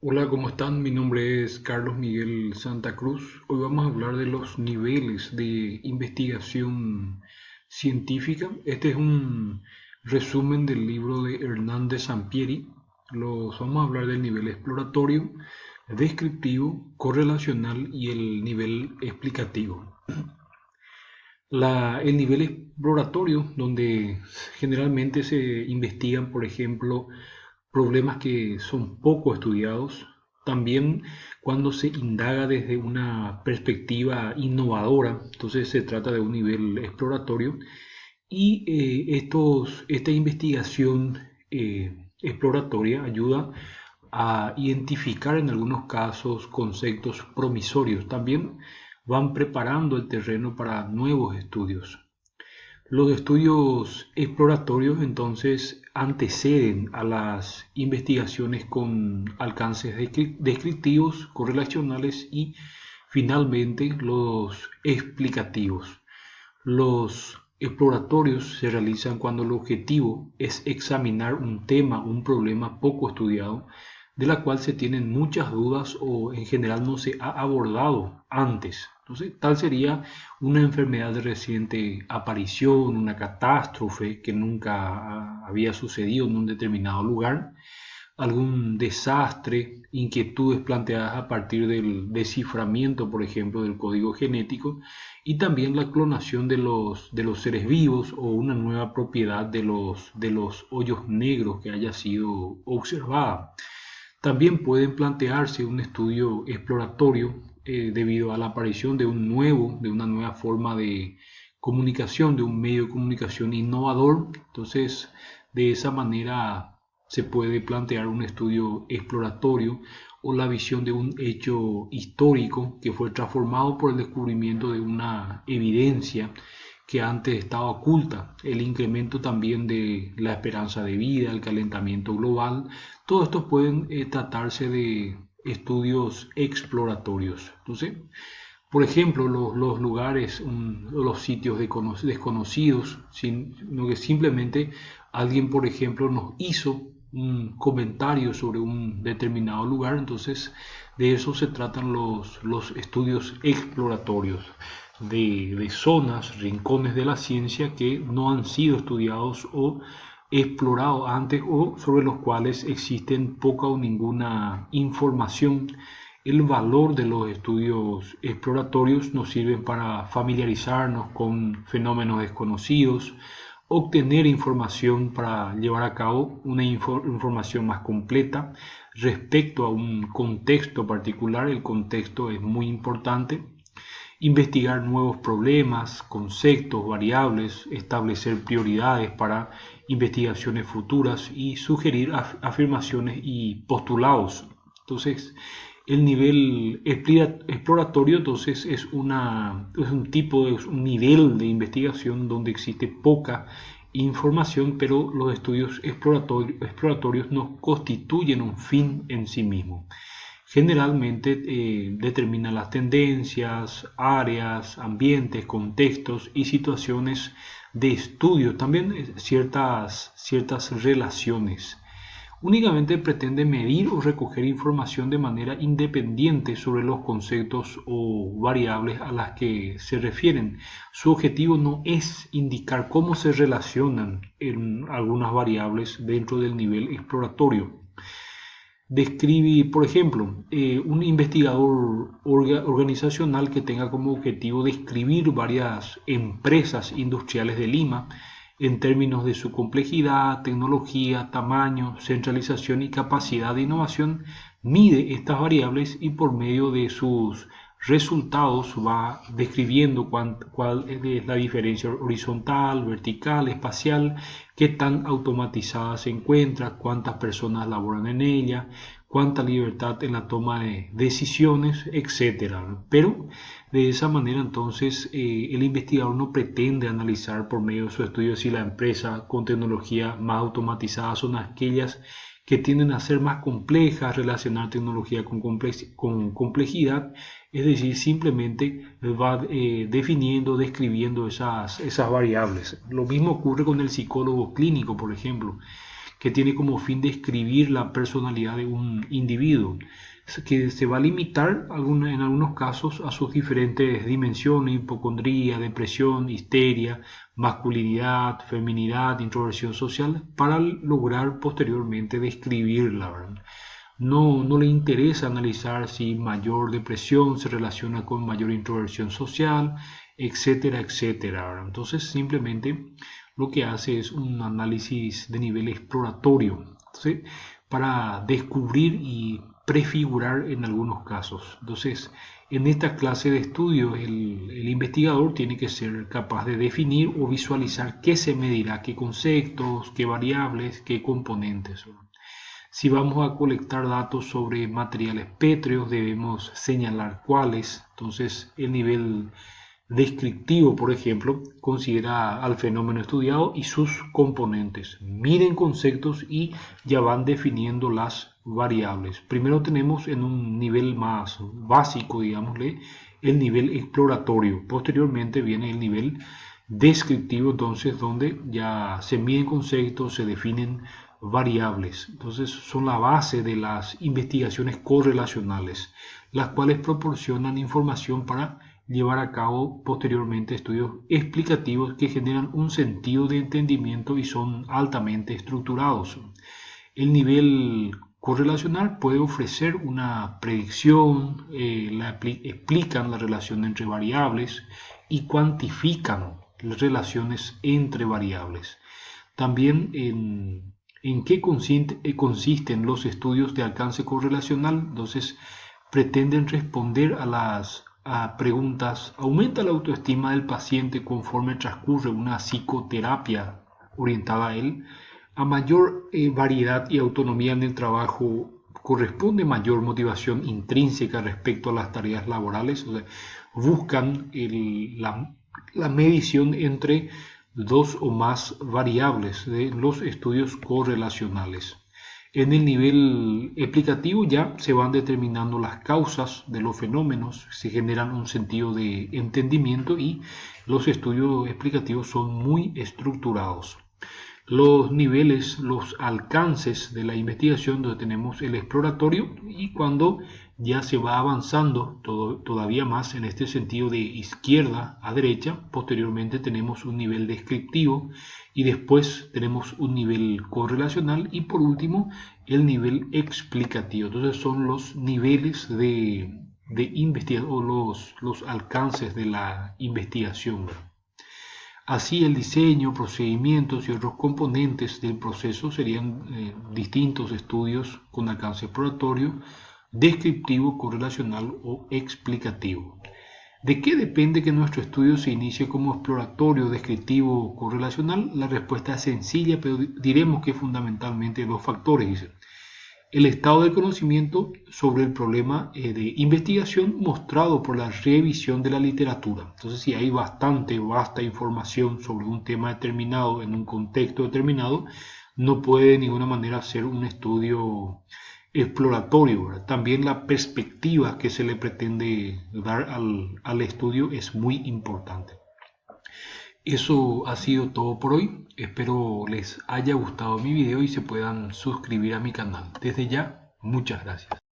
Hola, ¿cómo están? Mi nombre es Carlos Miguel Santa Cruz. Hoy vamos a hablar de los niveles de investigación científica. Este es un resumen del libro de Hernández Sampieri. Vamos a hablar del nivel exploratorio, descriptivo, correlacional y el nivel explicativo. El nivel exploratorio, donde generalmente se investigan, por ejemplo, problemas que son poco estudiados. También cuando se indaga desde una perspectiva innovadora, entonces se trata de un nivel exploratorio. Y esta investigación exploratoria ayuda a identificar en algunos casos conceptos promisorios. También van preparando el terreno para nuevos estudios. Los estudios exploratorios entonces anteceden a las investigaciones con alcances descriptivos, correlacionales y finalmente los explicativos. Los exploratorios se realizan cuando el objetivo es examinar un tema, un problema poco estudiado, de la cual se tienen muchas dudas o en general no se ha abordado antes. Entonces, tal sería una enfermedad de reciente aparición, una catástrofe que nunca había sucedido en un determinado lugar, algún desastre, inquietudes planteadas a partir del desciframiento, por ejemplo, del código genético, y también la clonación de los seres vivos o una nueva propiedad de los hoyos negros que haya sido observada. También pueden plantearse un estudio exploratorio debido a la aparición de una nueva forma de comunicación, de un medio de comunicación innovador. Entonces, de esa manera se puede plantear un estudio exploratorio o la visión de un hecho histórico que fue transformado por el descubrimiento de una evidencia que antes estaba oculta, el incremento también de la esperanza de vida, el calentamiento global. Todos estos pueden tratarse de estudios exploratorios. Entonces, por ejemplo, los lugares, los sitios desconocidos, sino que simplemente alguien, por ejemplo, nos hizo un comentario sobre un determinado lugar, entonces de eso se tratan los estudios exploratorios, de zonas, rincones de la ciencia que no han sido estudiados o explorados antes o sobre los cuales existen poca o ninguna información. El valor de los estudios exploratorios nos sirven para familiarizarnos con fenómenos desconocidos, obtener información para llevar a cabo una información más completa respecto a un contexto particular. El contexto es muy importante. Investigar nuevos problemas, conceptos, variables, establecer prioridades para investigaciones futuras y sugerir afirmaciones y postulados. Entonces, el nivel exploratorio entonces es un tipo, es un nivel de investigación donde existe poca información, pero los estudios exploratorios no constituyen un fin en sí mismo. Generalmente determina las tendencias, áreas, ambientes, contextos y situaciones de estudio, también ciertas relaciones. Únicamente pretende medir o recoger información de manera independiente sobre los conceptos o variables a las que se refieren. Su objetivo no es indicar cómo se relacionan en algunas variables dentro del nivel exploratorio. Describe, por ejemplo, un investigador organizacional que tenga como objetivo describir varias empresas industriales de Lima en términos de su complejidad, tecnología, tamaño, centralización y capacidad de innovación, mide estas variables y por medio de sus resultados va describiendo cuál es la diferencia horizontal, vertical, espacial, qué tan automatizada se encuentra, cuántas personas laboran en ella, cuánta libertad en la toma de decisiones, etcétera. Pero de esa manera entonces el investigador no pretende analizar por medio de su estudio si la empresa con tecnología más automatizada son aquellas que tienden a ser más complejas, relacionar tecnología con complejidad, es decir, simplemente va definiendo, describiendo esas variables. Lo mismo ocurre con el psicólogo clínico, por ejemplo, que tiene como fin describir la personalidad de un individuo, que se va a limitar en algunos casos a sus diferentes dimensiones: hipocondría, depresión, histeria, masculinidad, feminidad, introversión social, para lograr posteriormente describirla, ¿verdad? No le interesa analizar si mayor depresión se relaciona con mayor introversión social, etcétera, etcétera, ¿verdad? Entonces simplemente lo que hace es un análisis de nivel exploratorio, ¿sí?, para descubrir y prefigurar en algunos casos. Entonces, en esta clase de estudio, el investigador tiene que ser capaz de definir o visualizar qué se medirá, qué conceptos, qué variables, qué componentes, ¿verdad? Si vamos a colectar datos sobre materiales pétreos, debemos señalar cuáles. Entonces, el nivel descriptivo, por ejemplo, considera al fenómeno estudiado y sus componentes. Miden conceptos y ya van definiendo las variables. Primero tenemos, en un nivel más básico, digámosle, el nivel exploratorio. Posteriormente viene el nivel descriptivo, entonces, donde ya se miden conceptos, se definen variables. Entonces son la base de las investigaciones correlacionales, las cuales proporcionan información para llevar a cabo posteriormente estudios explicativos que generan un sentido de entendimiento y son altamente estructurados. El nivel correlacional puede ofrecer una predicción, explican la relación entre variables y cuantifican las relaciones entre variables. También en qué consisten los estudios de alcance correlacional. Entonces, pretenden responder a preguntas: ¿aumenta la autoestima del paciente conforme transcurre una psicoterapia orientada a él? ¿A mayor variedad y autonomía en el trabajo corresponde mayor motivación intrínseca respecto a las tareas laborales? O sea, buscan la medición entre dos o más variables de los estudios correlacionales. En el nivel explicativo ya se van determinando las causas de los fenómenos, se generan un sentido de entendimiento y los estudios explicativos son muy estructurados. Los niveles, los alcances de la investigación, donde tenemos el exploratorio, y cuando ya se va avanzando todavía más en este sentido de izquierda a derecha, posteriormente tenemos un nivel descriptivo y después tenemos un nivel correlacional y por último el nivel explicativo. Entonces son los niveles de investigación o los alcances de la investigación. Así, el diseño, procedimientos y otros componentes del proceso serían distintos estudios con alcance exploratorio, descriptivo, correlacional o explicativo. ¿De qué depende que nuestro estudio se inicie como exploratorio, descriptivo o correlacional? La respuesta es sencilla, pero diremos que fundamentalmente dos factores, dice. El estado del conocimiento sobre el problema de investigación mostrado por la revisión de la literatura. Entonces, si hay vasta información sobre un tema determinado en un contexto determinado, no puede de ninguna manera ser un estudio exploratorio, ¿verdad? También la perspectiva que se le pretende dar al estudio es muy importante. Eso ha sido todo por hoy. Espero les haya gustado mi video y se puedan suscribir a mi canal. Desde ya, muchas gracias.